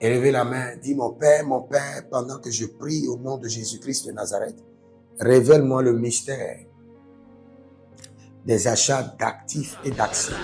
Élevez la main, dis mon Père, pendant que je prie au nom de Jésus-Christ de Nazareth, révèle-moi le mystère des achats d'actifs et d'actions.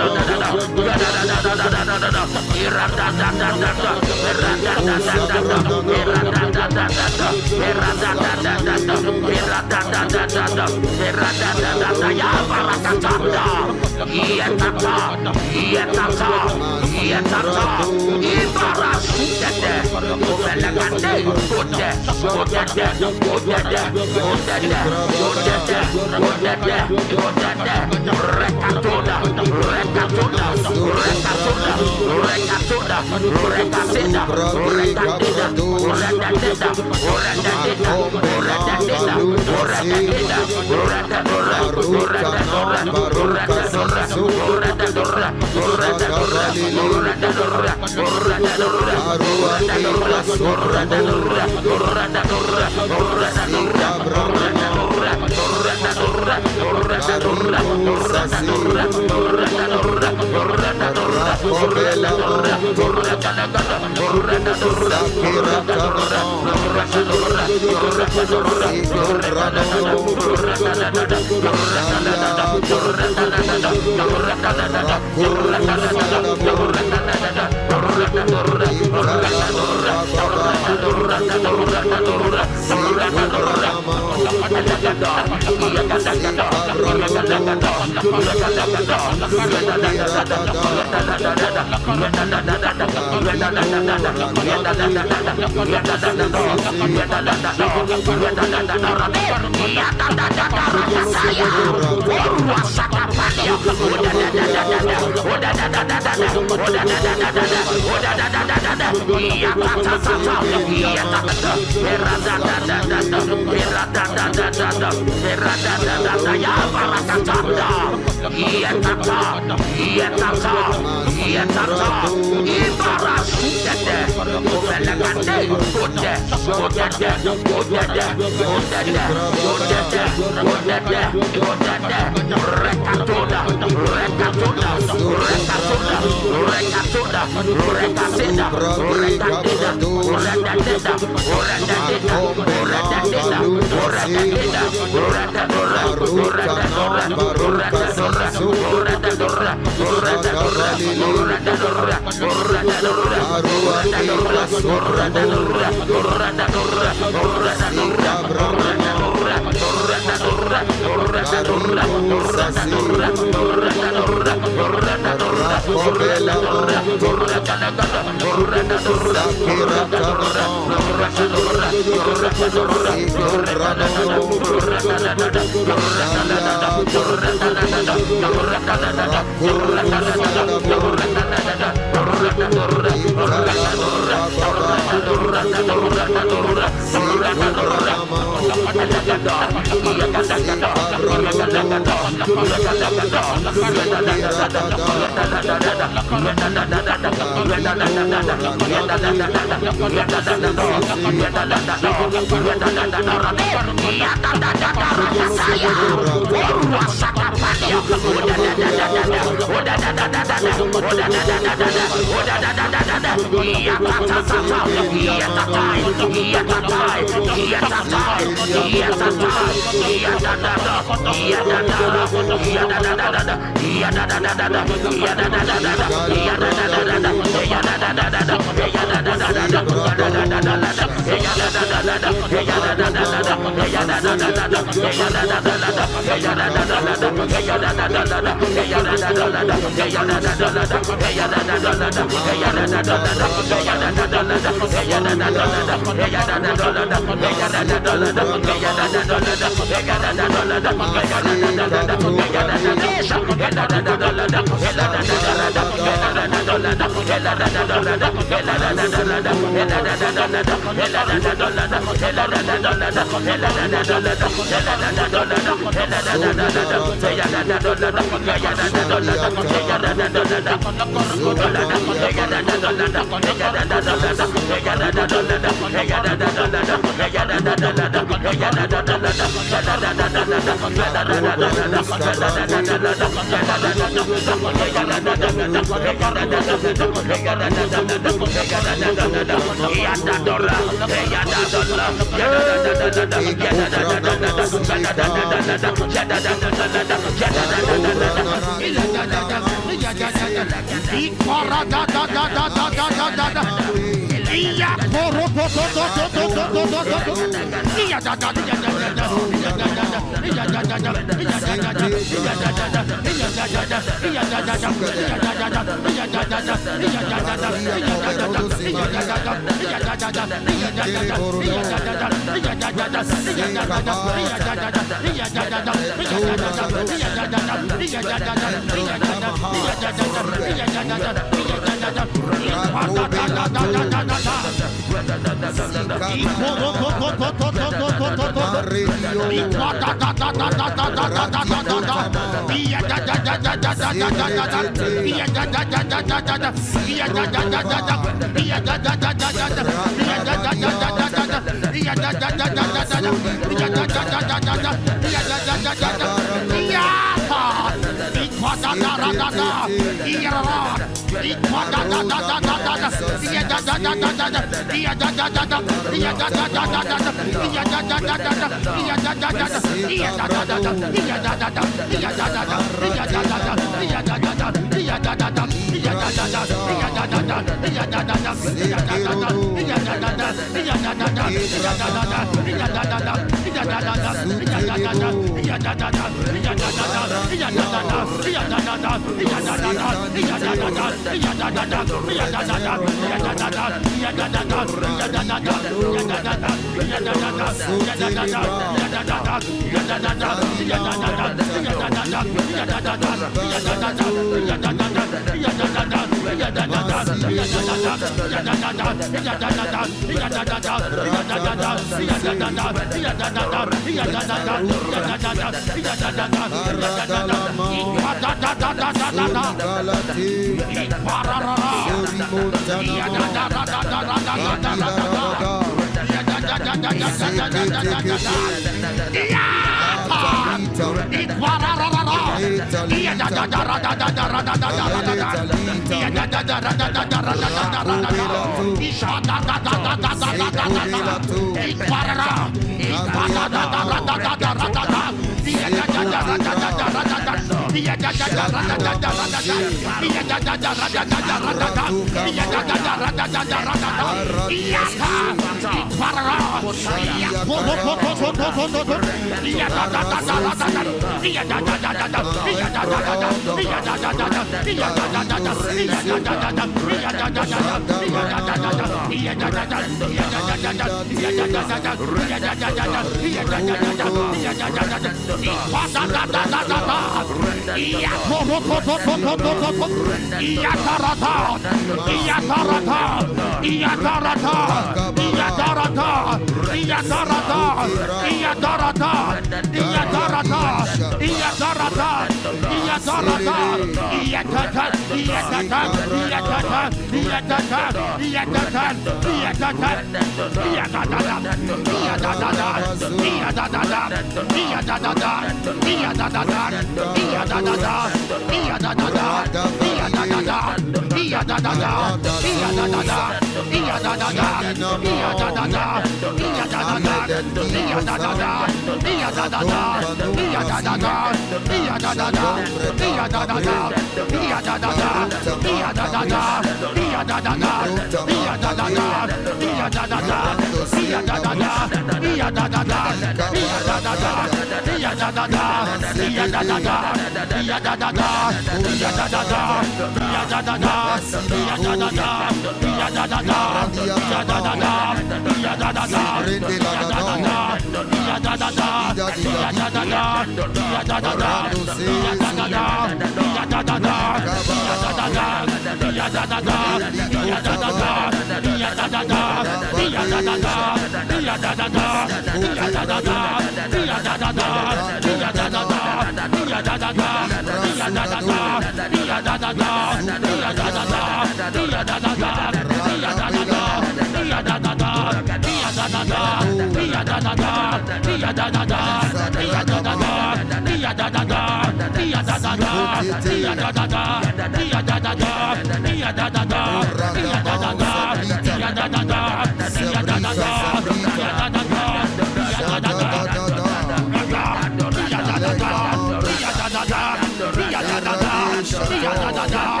Iya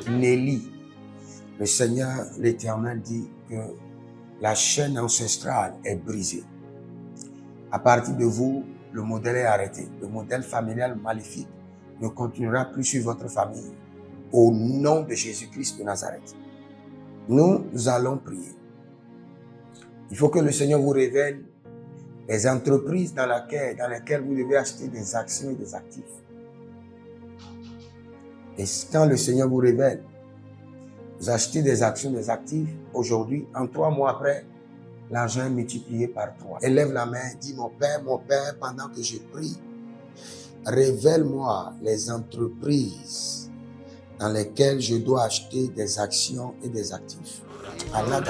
Nelly, le Seigneur l'Éternel dit que la chaîne ancestrale est brisée. À partir de vous, le modèle est arrêté. Le modèle familial maléfique ne continuera plus sur votre famille. Au nom de Jésus-Christ de Nazareth, nous allons prier. Il faut que le Seigneur vous révèle les entreprises dans lesquelles vous devez acheter des actions et des actifs. Et quand le Seigneur vous révèle, vous achetez des actions, des actifs, aujourd'hui, en 3 mois après, l'argent est multiplié par 3. Élève la main, dis mon Père, pendant que je prie, Révèle-moi les entreprises dans lesquelles je dois acheter des actions et des actifs. Allah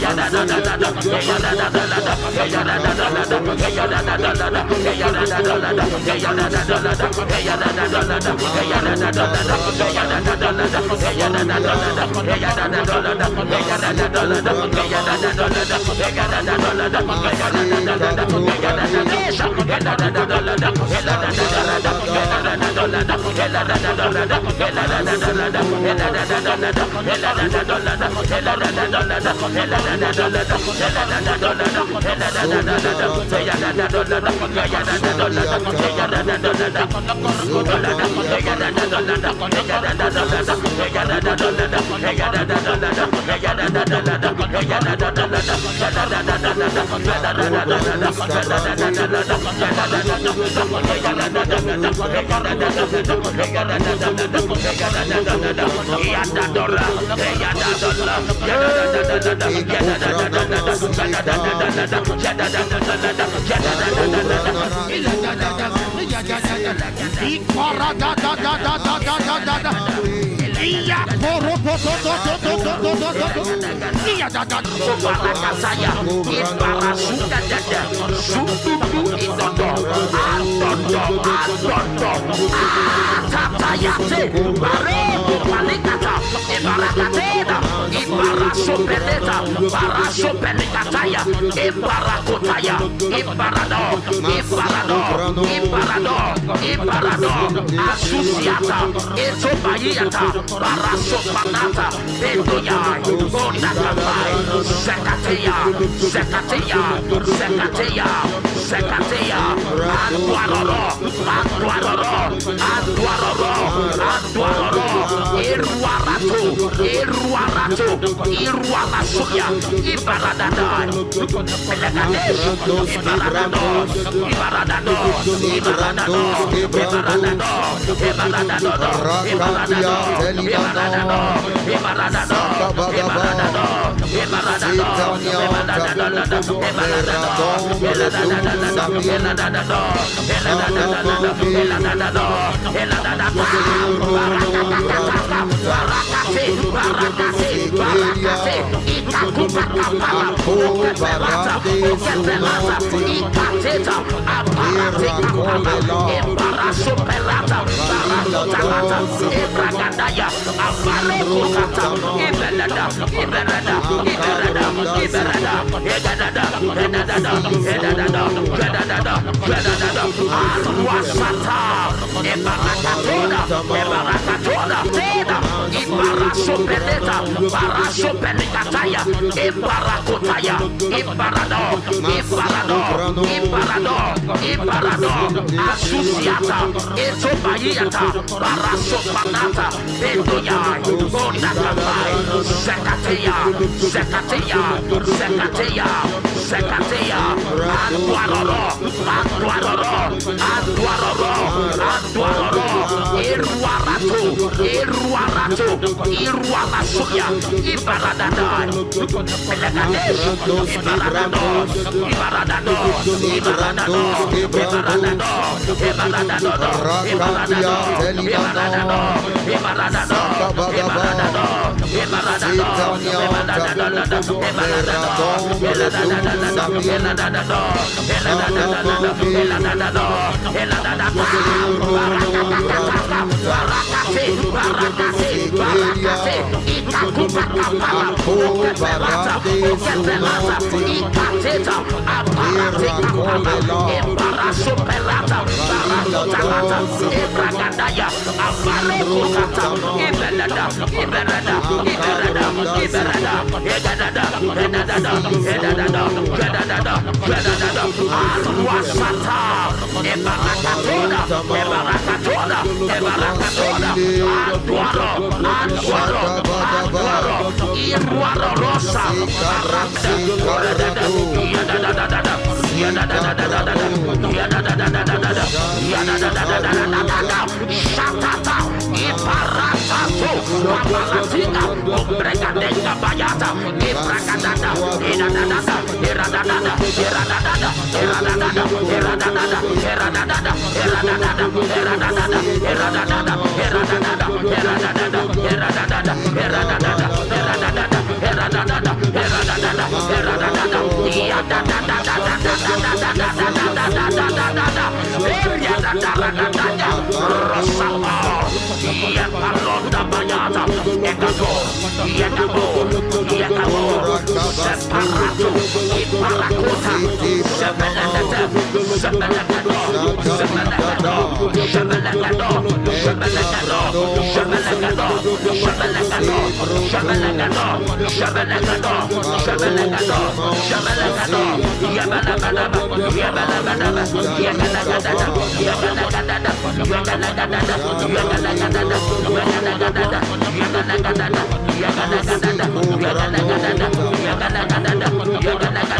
Ella Ekabo, Yakabo, Yakabo, Separato, Iparakota, Sebelagata, Sebelagado, Sebelagado, Sebelagado, Sebelagado, Sebelagado, Sebelagado, Sebelagado, Sebelagado, Sebelagado, Sebelagado, Yabalabadaba, Yabalabadaba, Yabalagada, Yabalagada, Yabalagada, Yabalagada, Yabalagada,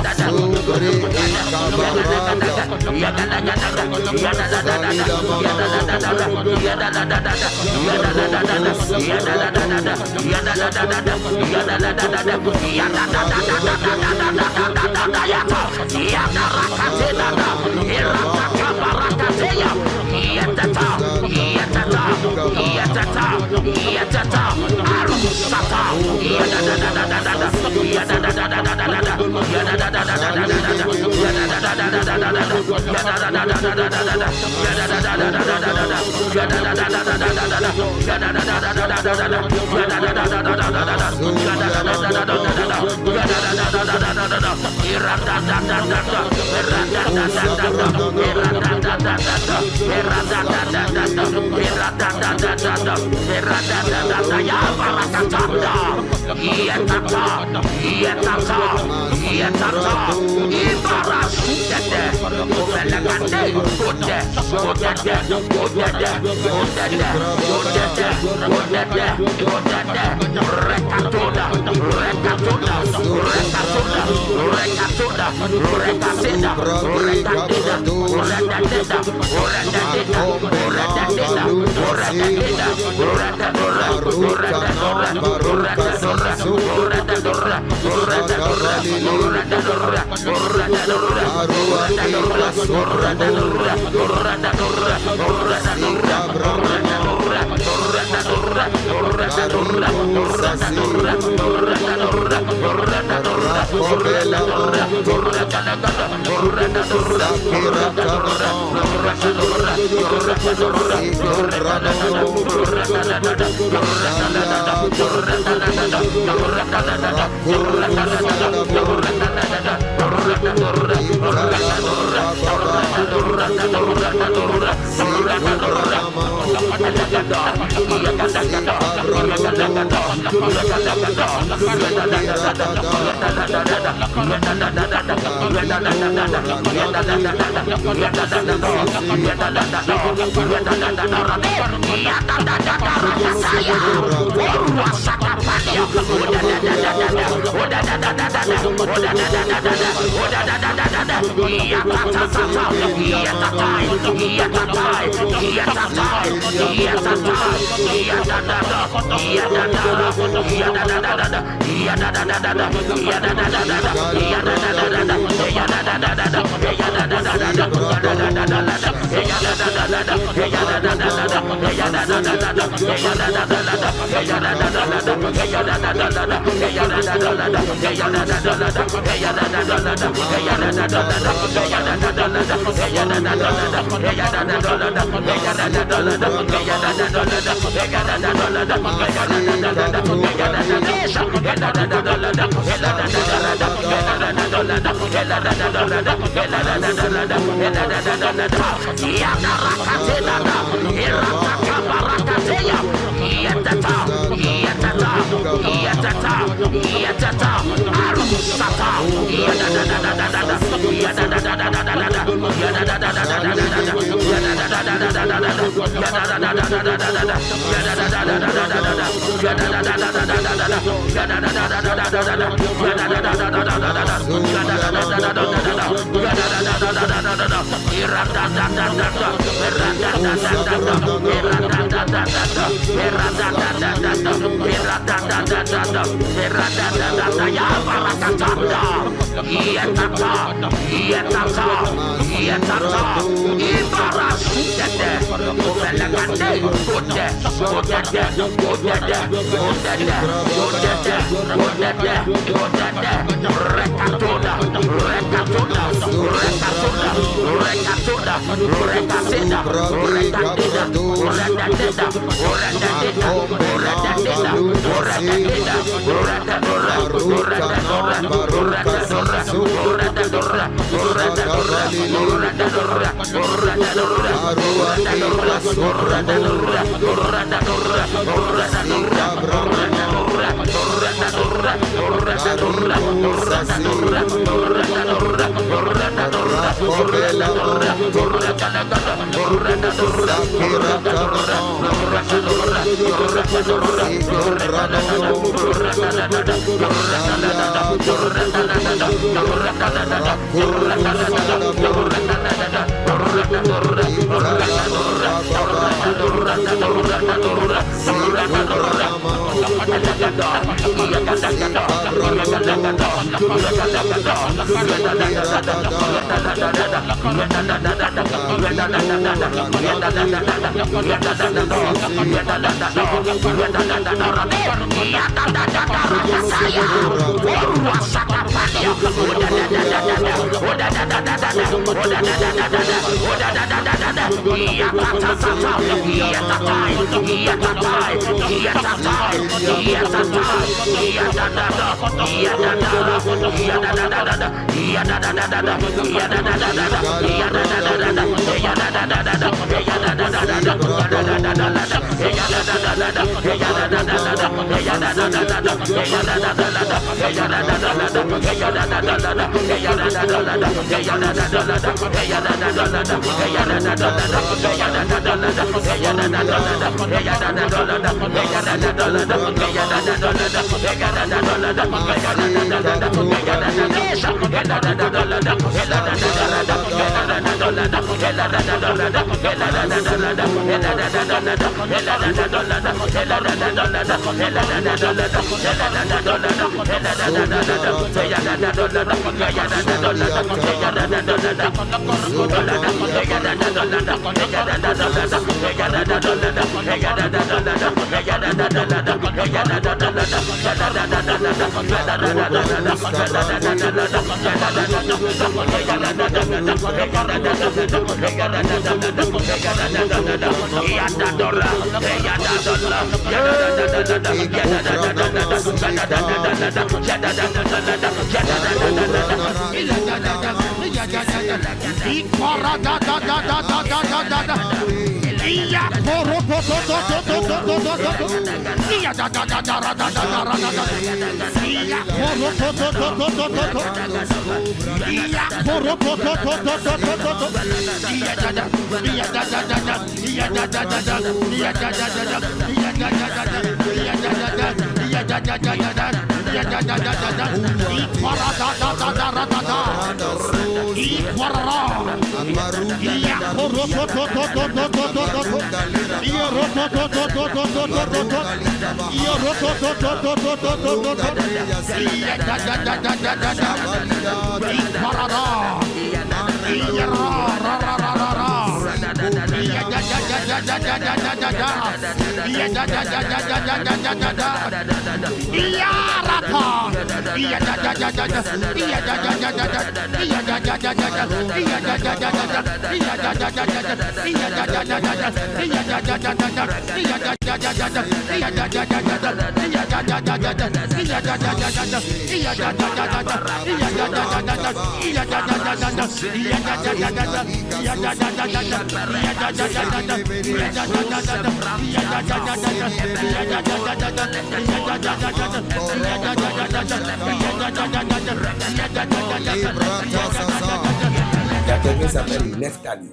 Il y a quelqu'un qui s'appelle Nephtali.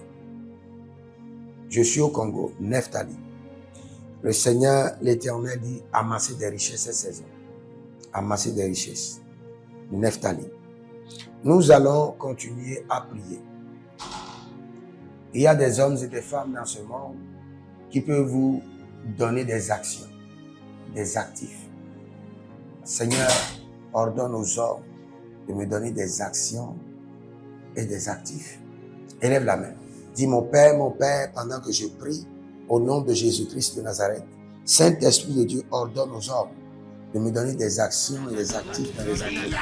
Je suis au Congo, Nephtali. Le Seigneur, l'Éternel dit, amasser des richesses cette saison. Amasser des richesses. Nephtali. Nous allons continuer à prier. Il y a des hommes et des femmes dans ce monde qui peuvent vous donner des actions, des actifs. Seigneur, ordonne aux hommes de me donner des actions et des actifs. Élève la main. Dis, mon Père, pendant que je prie, au nom de Jésus-Christ de Nazareth, Saint-Esprit de Dieu, ordonne aux hommes de me donner des actions et des actifs dans les activités.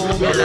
Ibaradado,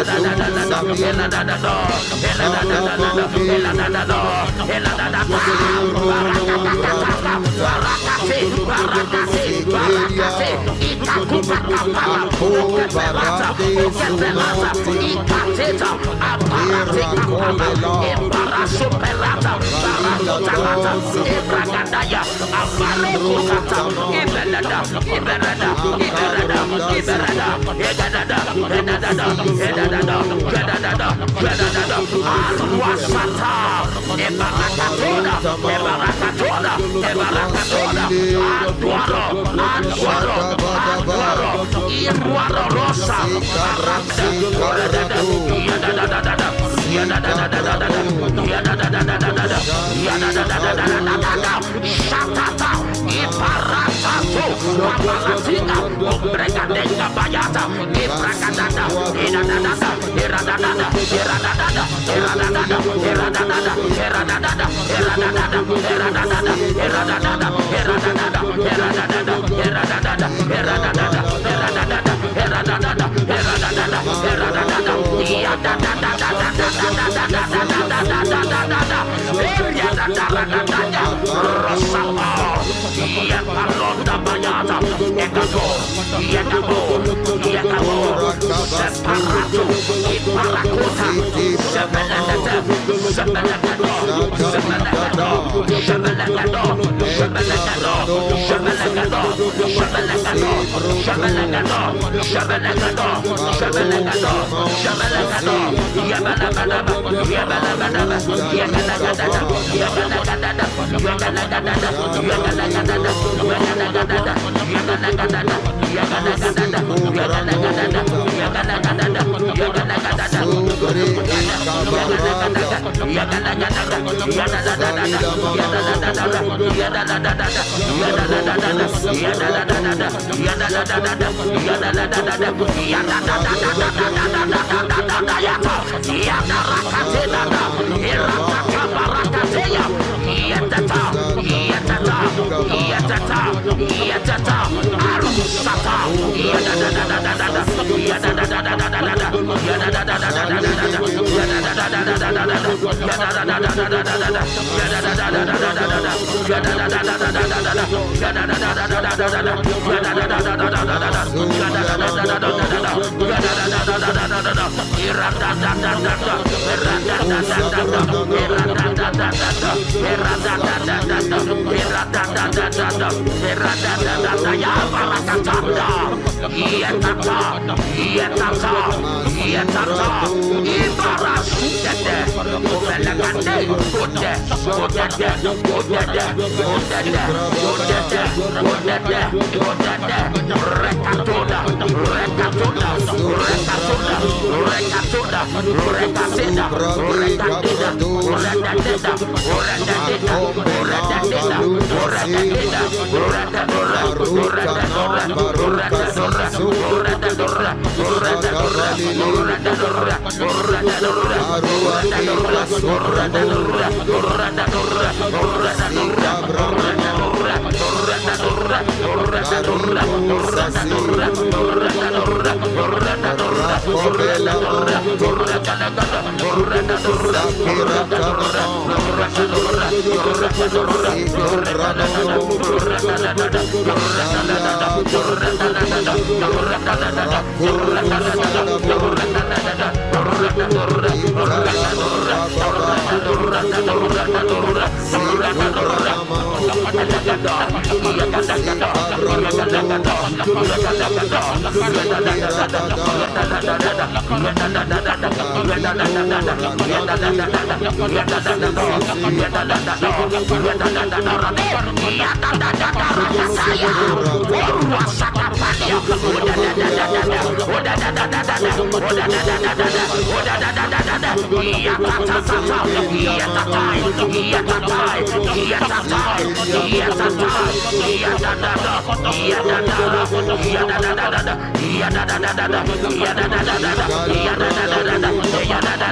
Yeah,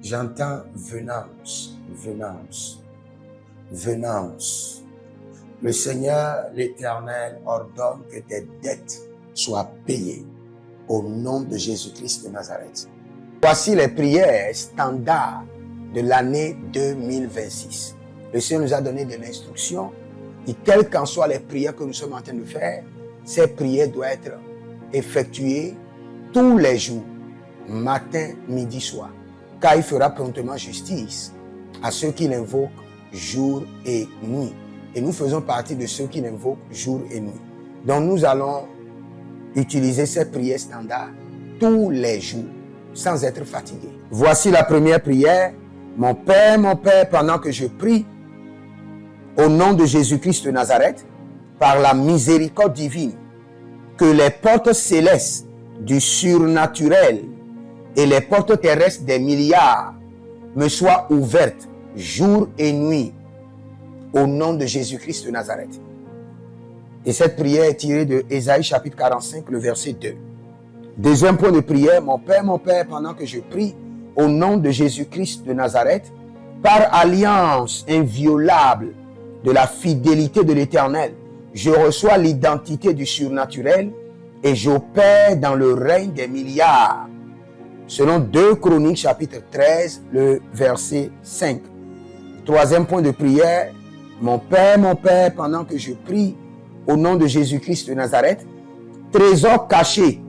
J'entends venance, venance, venance. Le Seigneur, l'Éternel, ordonne que tes dettes soient payées au nom de Jésus-Christ de Nazareth. Voici les prières standards de l'année 2026. Le Seigneur nous a donné de l'instruction et quelles qu'en soient les prières que nous sommes en train de faire, ces prières doivent être effectuées tous les jours, matin, midi, soir. Car il fera promptement justice à ceux qui l'invoquent jour et nuit. Et nous faisons partie de ceux qui l'invoquent jour et nuit. Donc nous allons utiliser ces prières standards tous les jours, sans être fatigués. Voici la première prière. Mon Père, pendant que je prie, au nom de Jésus-Christ de Nazareth, par la miséricorde divine, que les portes célestes du surnaturel et les portes terrestres des milliards me soient ouvertes jour et nuit au nom de Jésus-Christ de Nazareth. Et cette prière est tirée de Ésaïe chapitre 45, le verset 2. Deuxième point de prière, mon Père, pendant que je prie au nom de Jésus-Christ de Nazareth, par alliance inviolable de la fidélité de l'Éternel, je reçois l'identité du surnaturel et j'opère dans le règne des milliards. Selon 2 Chroniques chapitre 13, le verset 5. Troisième point de prière, mon Père, pendant que je prie au nom de Jésus-Christ de Nazareth, trésor caché,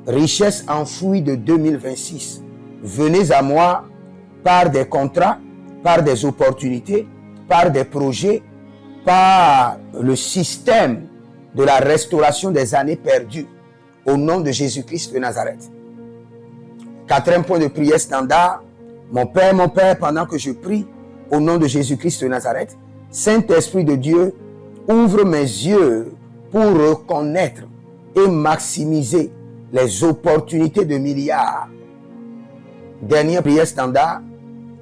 richesse enfouie de 2026, venez à moi par des contrats, par des opportunités, par des projets, par le système de la restauration des années perdues, au nom de Jésus-Christ de Nazareth. Quatrième point de prière standard, mon Père, pendant que je prie au nom de Jésus-Christ de Nazareth, Saint-Esprit de Dieu, ouvre mes yeux pour reconnaître et maximiser les opportunités de milliards. Dernière prière standard,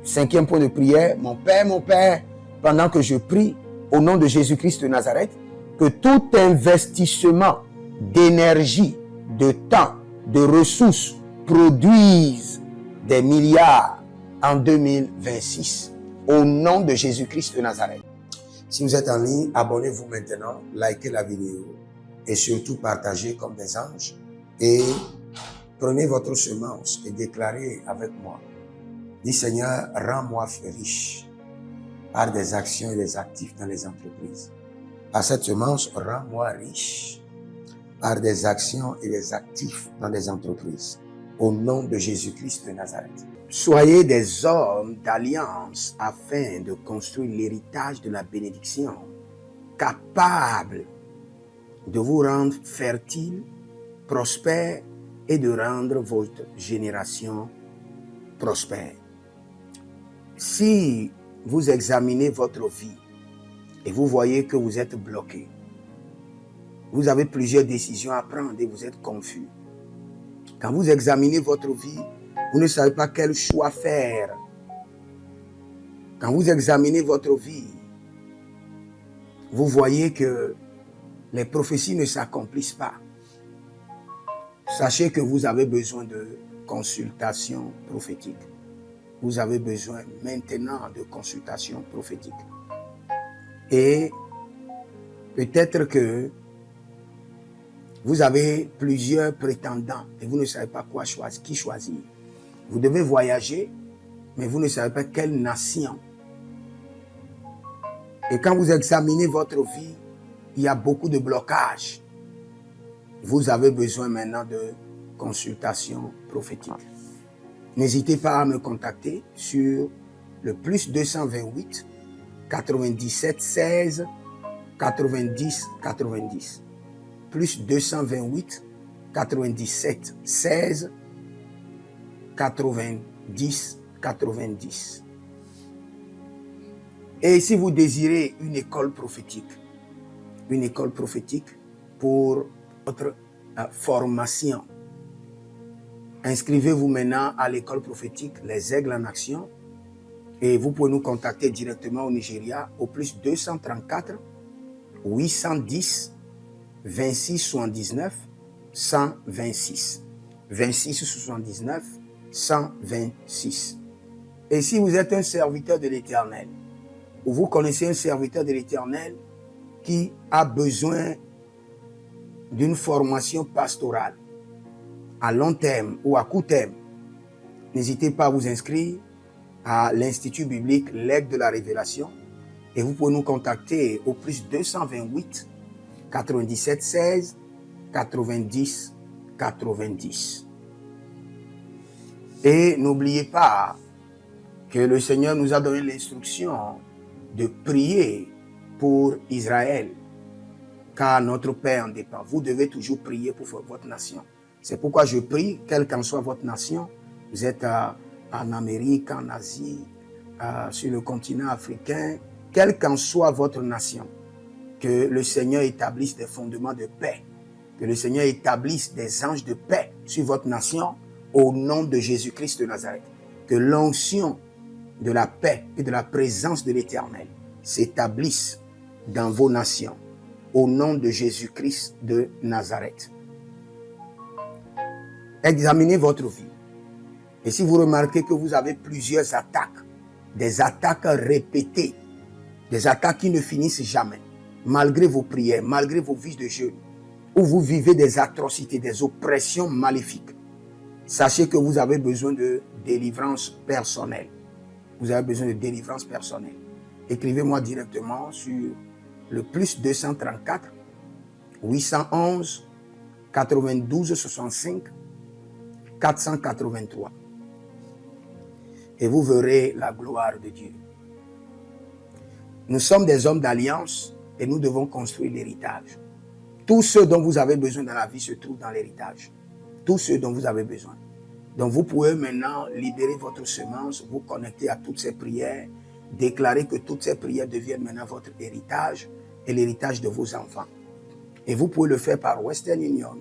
cinquième point de prière, mon Père, pendant que je prie au nom de Jésus-Christ de Nazareth, que tout investissement d'énergie, de temps, de ressources produise des milliards en 2026 au nom de Jésus-Christ de Nazareth. Si vous êtes en ligne, abonnez-vous maintenant, likez la vidéo et surtout partagez comme des anges et prenez votre semence et déclarez avec moi. Dis Seigneur, rends-moi riche par des actions et des actifs dans les entreprises. Par cette semence, rends-moi riche par des actions et des actifs dans les entreprises. Au nom de Jésus-Christ de Nazareth. Soyez des hommes d'alliance afin de construire l'héritage de la bénédiction, capables de vous rendre fertile, prospère et de rendre votre génération prospère. Si vous examinez votre vie et vous voyez que vous êtes bloqué, vous avez plusieurs décisions à prendre et vous êtes confus. Quand vous examinez votre vie, vous ne savez pas quel choix faire. Quand vous examinez votre vie, vous voyez que les prophéties ne s'accomplissent pas. Sachez que vous avez besoin de consultation prophétique. Vous avez besoin maintenant de consultation prophétique. Et peut-être que vous avez plusieurs prétendants et vous ne savez pas qui choisir. Vous devez voyager, mais vous ne savez pas quelle nation. Et quand vous examinez votre vie, il y a beaucoup de blocages. Vous avez besoin maintenant de consultation prophétique. N'hésitez pas à me contacter sur le plus 228 97 16 90 90. Plus 228 97 16 90 90. Et si vous désirez une école prophétique pour votre formation, inscrivez-vous maintenant à l'école prophétique Les Aigles en Action et vous pouvez nous contacter directement au Nigeria au plus 234 810 26 79 126. 26 79 126. Et si vous êtes un serviteur de l'Éternel, ou vous connaissez un serviteur de l'Éternel qui a besoin d'une formation pastorale à long terme ou à court terme, n'hésitez pas à vous inscrire à l'Institut biblique L'Aigle de la Révélation et vous pouvez nous contacter au plus 228 97 16 90 90. Et n'oubliez pas que le Seigneur nous a donné l'instruction de prier pour Israël, car notre paix en dépend. Vous devez toujours prier pour votre nation. C'est pourquoi je prie, quelle qu'en soit votre nation, vous êtes en Amérique, en Asie, sur le continent africain, quelle qu'en soit votre nation, que le Seigneur établisse des fondements de paix, que le Seigneur établisse des anges de paix sur votre nation au nom de Jésus-Christ de Nazareth. Que l'onction de la paix et de la présence de l'Éternel s'établisse dans vos nations au nom de Jésus-Christ de Nazareth. Examinez votre vie. Et si vous remarquez que vous avez plusieurs attaques, des attaques répétées, des attaques qui ne finissent jamais, malgré vos prières, malgré vos vies de jeûne, où vous vivez des atrocités, des oppressions maléfiques, sachez que vous avez besoin de délivrance personnelle. Vous avez besoin de délivrance personnelle. Écrivez-moi directement sur le plus 234 811 92 65 483. Et vous verrez la gloire de Dieu. Nous sommes des hommes d'alliance et nous devons construire l'héritage. Tout ce dont vous avez besoin dans la vie se trouve dans l'héritage. Tout ce dont vous avez besoin. Donc vous pouvez maintenant libérer votre semence, vous connecter à toutes ces prières, déclarer que toutes ces prières deviennent maintenant votre héritage et l'héritage de vos enfants. Et vous pouvez le faire par Western Union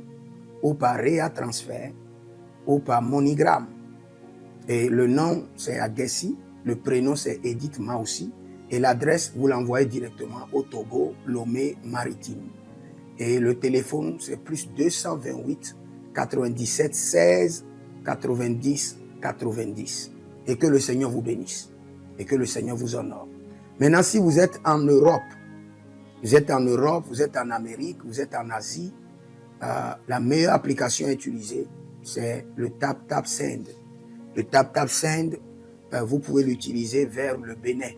ou par Rea Transfer ou par MoneyGram. Et le nom c'est Agessi, le prénom c'est Edith Maussi et l'adresse vous l'envoyez directement au Togo, Lomé Maritime. Et le téléphone c'est plus 228 97 16 90 90. Et que le Seigneur vous bénisse. Et que le Seigneur vous honore. Maintenant, si vous êtes en Europe, vous êtes en Amérique, vous êtes en Asie, la meilleure application à utiliser, c'est le TapTapSend. Le TapTapSend, vous pouvez l'utiliser vers le Bénin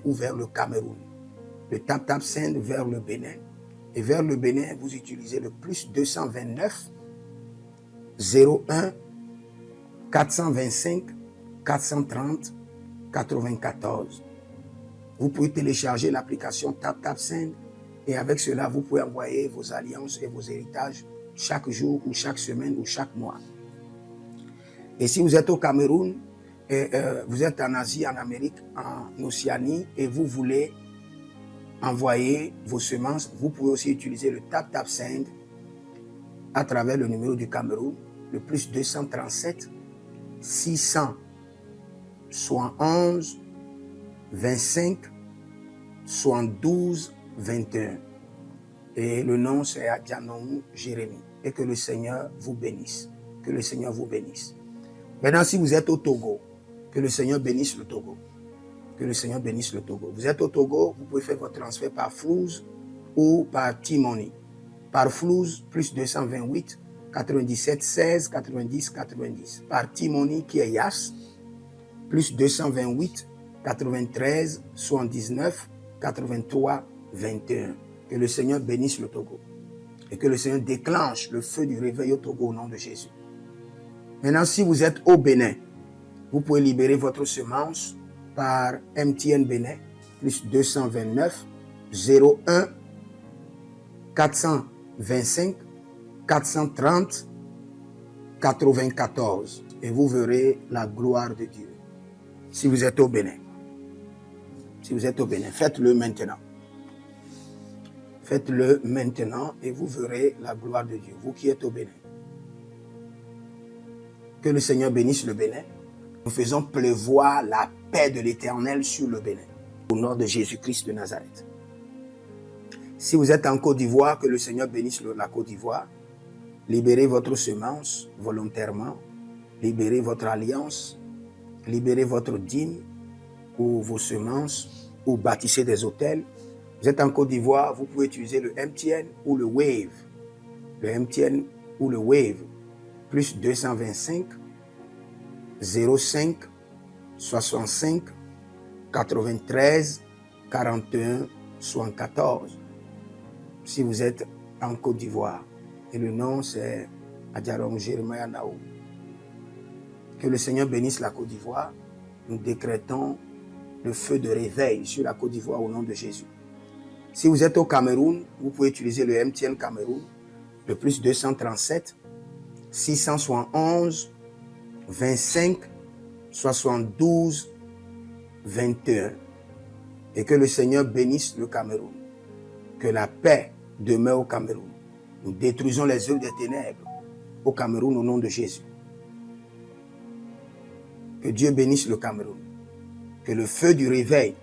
ou vers le Cameroun. Le TapTapSend vers le Bénin. Et vers le Bénin, vous utilisez le plus 229 01 425 430 94. Vous pouvez télécharger l'application TapTapSend et avec cela, vous pouvez envoyer vos alliances et vos héritages chaque jour ou chaque semaine ou chaque mois. Et si vous êtes au Cameroun, et, vous êtes en Asie, en Amérique, en Océanie et vous voulez envoyer vos semences, vous pouvez aussi utiliser le TapTapSend à travers le numéro du Cameroun, le plus 237 671 25 72 21. Et le nom c'est Adjanou Jérémie. Et que le Seigneur vous bénisse. Que le Seigneur vous bénisse. Maintenant, si vous êtes au Togo, que le Seigneur bénisse le Togo. Que le Seigneur bénisse le Togo. Vous êtes au Togo, vous pouvez faire votre transfert par Flouz ou par T-Money. Par Flouz, plus 228 97 16 90 90. Par T-Money qui est Yas, plus 228 93 79 83 21. Que le Seigneur bénisse le Togo. Et que le Seigneur déclenche le feu du réveil au Togo au nom de Jésus. Maintenant, si vous êtes au Bénin, vous pouvez libérer votre semence par MTN Bénin, plus 229 01 425 430 94. Et vous verrez la gloire de Dieu. Si vous êtes au Bénin. Si vous êtes au Bénin, faites-le maintenant. Faites-le maintenant et vous verrez la gloire de Dieu. Vous qui êtes au Bénin. Que le Seigneur bénisse le Bénin. Nous faisons pleuvoir la paix de l'Éternel sur le Bénin. Au nom de Jésus-Christ de Nazareth. Si vous êtes en Côte d'Ivoire, que le Seigneur bénisse la Côte d'Ivoire. Libérez votre semence volontairement. Libérez votre alliance. Libérez votre dîme ou vos semences ou bâtissez des hôtels. Vous êtes en Côte d'Ivoire, vous pouvez utiliser le MTN ou le Wave. Le MTN ou le Wave. Plus 225 05 65 93 41 74. Si vous êtes en Côte d'Ivoire. Et le nom c'est Adjanou Jérémie Naou. Que le Seigneur bénisse la Côte d'Ivoire. Nous décrétons le feu de réveil sur la Côte d'Ivoire au nom de Jésus. Si vous êtes au Cameroun, vous pouvez utiliser le MTN Cameroun, le plus 237 671 25 72 21. Et que le Seigneur bénisse le Cameroun. Que la paix demeure au Cameroun. Nous détruisons les œuvres des ténèbres au Cameroun au nom de Jésus. Que Dieu bénisse le Cameroun. Que le feu du réveil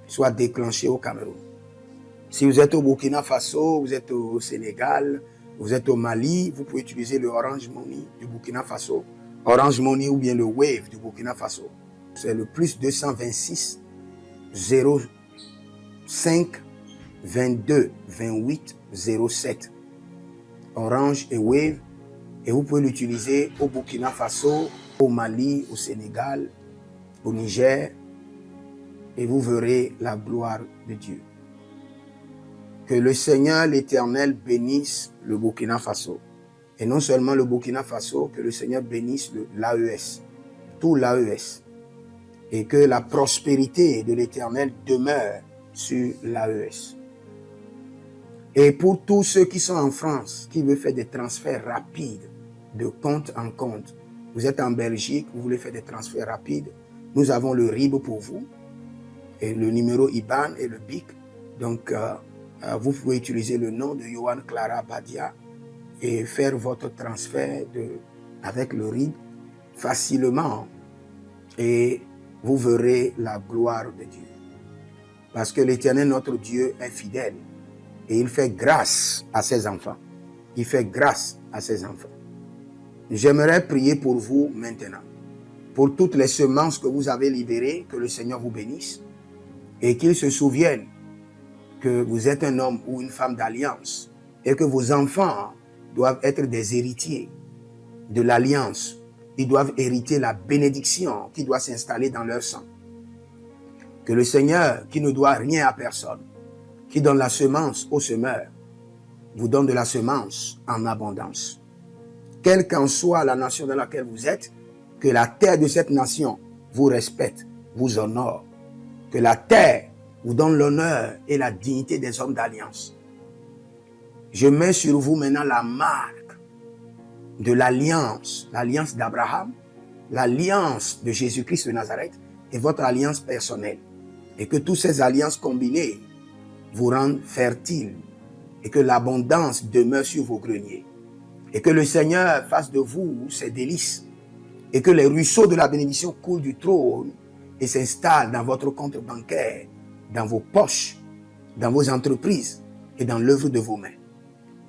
soit déclenché au Cameroun. Si vous êtes au Burkina Faso, vous êtes au Sénégal, vous êtes au Mali, vous pouvez utiliser le Orange Money du Burkina Faso, Orange Money ou bien le Wave du Burkina Faso. C'est le plus 226 05 22 28 07. Orange et Wave. Et vous pouvez l'utiliser au Burkina Faso, au Mali, au Sénégal, au Niger. Et vous verrez la gloire de Dieu. Que le Seigneur, l'Éternel, bénisse le Burkina Faso. Et non seulement le Burkina Faso, que le Seigneur bénisse l'AES, tout l'AES. Et que la prospérité de l'Éternel demeure sur l'AES. Et pour tous ceux qui sont en France, qui veulent faire des transferts rapides de compte en compte, vous êtes en Belgique, vous voulez faire des transferts rapides, nous avons le RIB pour vous, et le numéro IBAN et le BIC. Donc, vous pouvez utiliser le nom de Yohan Clara Badia et faire votre transfert avec le RIB facilement. Et vous verrez la gloire de Dieu. Parce que l'Éternel, notre Dieu, est fidèle. Et il fait grâce à ses enfants. Il fait grâce à ses enfants. J'aimerais prier pour vous maintenant. Pour toutes les semences que vous avez libérées, que le Seigneur vous bénisse. Et qu'il se souvienne que vous êtes un homme ou une femme d'alliance. Et que vos enfants doivent être des héritiers de l'alliance. Ils doivent hériter la bénédiction qui doit s'installer dans leur sang. Que le Seigneur, qui ne doit rien à personne, qui donne la semence au semeur, vous donne de la semence en abondance. Quelle qu'en soit la nation dans laquelle vous êtes, que la terre de cette nation vous respecte, vous honore. Que la terre vous donne l'honneur et la dignité des hommes d'alliance. Je mets sur vous maintenant la marque de l'alliance d'Abraham, l'alliance de Jésus-Christ de Nazareth et votre alliance personnelle. Et que toutes ces alliances combinées vous rendent fertiles et que l'abondance demeure sur vos greniers. Et que le Seigneur fasse de vous ses délices et que les ruisseaux de la bénédiction coulent du trône et s'installent dans votre compte bancaire, dans vos poches, dans vos entreprises et dans l'œuvre de vos mains.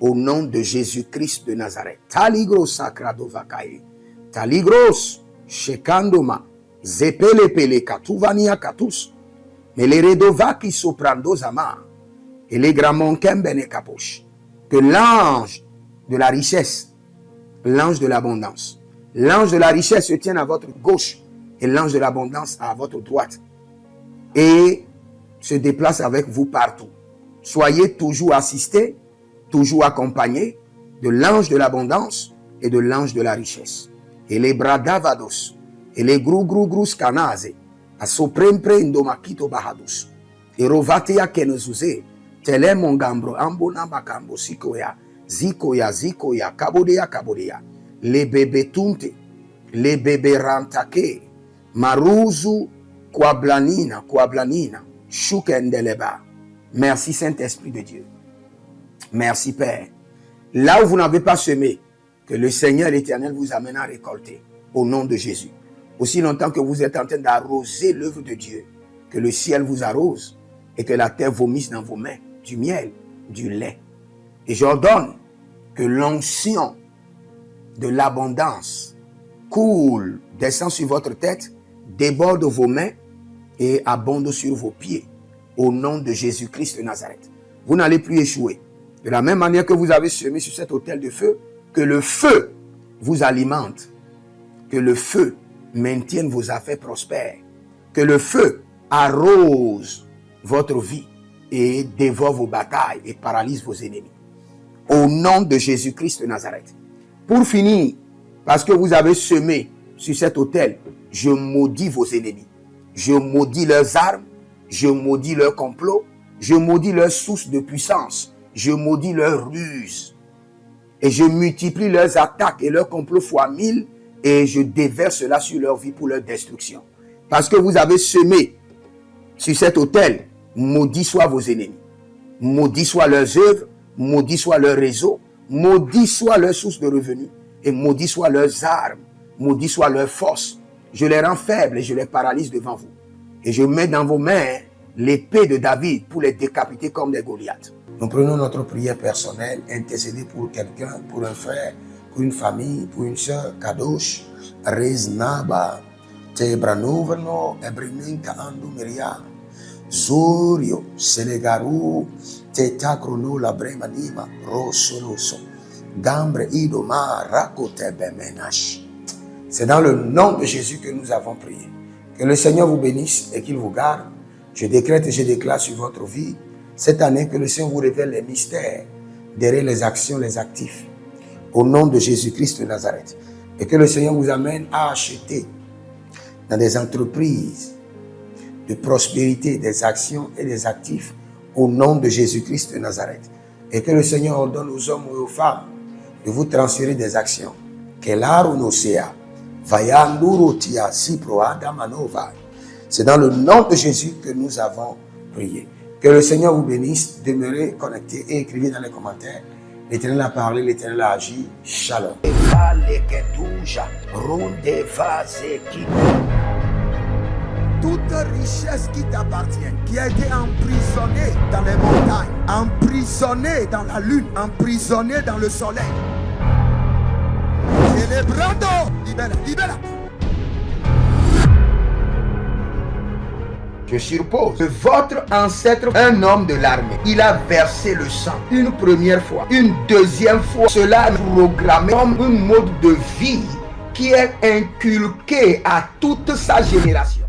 Au nom de Jésus-Christ de Nazareth. Taligros sacrado vakae. Taligros shekandoma. Zepelepele katuvania katus. Meleredovaki soprando zama. Et les gramons kembene kaposh. Que l'ange de la richesse, l'ange de l'abondance, l'ange de la richesse se tienne à votre gauche et l'ange de l'abondance à votre droite. Et se déplace avec vous partout. Soyez toujours assistés, toujours accompagnés de l'ange de l'abondance et de l'ange de la richesse. Et les bradavados, et les grou scanase, a soprempre indomakito bahadus. Et rovatea kenezuze, tele mongambro ambona makambo sikoya, zikoya, kabodea. Les bébés tunte, les bébés rantake, maruzu, kwablanina, shukendeleba. Merci Saint-Esprit de Dieu. Merci Père. Là où vous n'avez pas semé, que le Seigneur l'Éternel vous amène à récolter. Au nom de Jésus. Aussi longtemps que vous êtes en train d'arroser l'œuvre de Dieu, que le ciel vous arrose et que la terre vomisse dans vos mains du miel, du lait. Et j'ordonne que l'onction de l'abondance coule, descend sur votre tête, déborde vos mains et abonde sur vos pieds. Au nom de Jésus-Christ de Nazareth. Vous n'allez plus échouer. De la même manière que vous avez semé sur cet autel de feu, que le feu vous alimente, que le feu maintienne vos affaires prospères, que le feu arrose votre vie et dévore vos batailles et paralyse vos ennemis. Au nom de Jésus-Christ de Nazareth. Pour finir, parce que vous avez semé sur cet autel, je maudis vos ennemis. Je maudis leurs armes, je maudis leurs complots, je maudis leurs sources de puissance, je maudis leurs ruses. Et je multiplie leurs attaques et leurs complots fois 1000 et je déverse cela sur leur vie pour leur destruction. Parce que vous avez semé sur cet autel, maudit soient vos ennemis, maudit soient leurs œuvres, maudit soit leur réseau, maudit soit leur source de revenus et maudit soient leurs armes, maudit soit leur force. Je les rends faibles et je les paralyse devant vous. Et je mets dans vos mains l'épée de David pour les décapiter comme des Goliaths. Nous prenons notre prière personnelle, intercéder pour quelqu'un, pour un frère, pour une famille, pour une sœur, Kadosh, Reznaba, Tebranovano, Ebreminka Andumeria, Zorio, Selegaru, Tetakrono, Labremanima, Rosoloso, Gambre Idoma, Rakotebemenash. C'est dans le nom de Jésus que nous avons prié. Que le Seigneur vous bénisse et qu'il vous garde. Je décrète et je déclare sur votre vie cette année que le Seigneur vous révèle les mystères derrière les actions, les actifs. Au nom de Jésus-Christ de Nazareth. Et que le Seigneur vous amène à acheter dans des entreprises de prospérité, des actions et des actifs au nom de Jésus-Christ de Nazareth. Et que le Seigneur ordonne aux hommes et aux femmes de vous transférer des actions. C'est dans le nom de Jésus que nous avons prié. Que le Seigneur vous bénisse. Demeurez connectés et écrivez dans les commentaires. L'Éternel a parlé, l'Éternel a agi. Shalom. Toute richesse qui t'appartient, qui a été emprisonnée dans les montagnes, emprisonnée dans la lune, emprisonnée dans le soleil. Célébrando, libera. Je suppose que votre ancêtre, un homme de l'armée, il a versé le sang une première fois, une deuxième fois. Cela est programmé comme un mode de vie qui est inculqué à toute sa génération.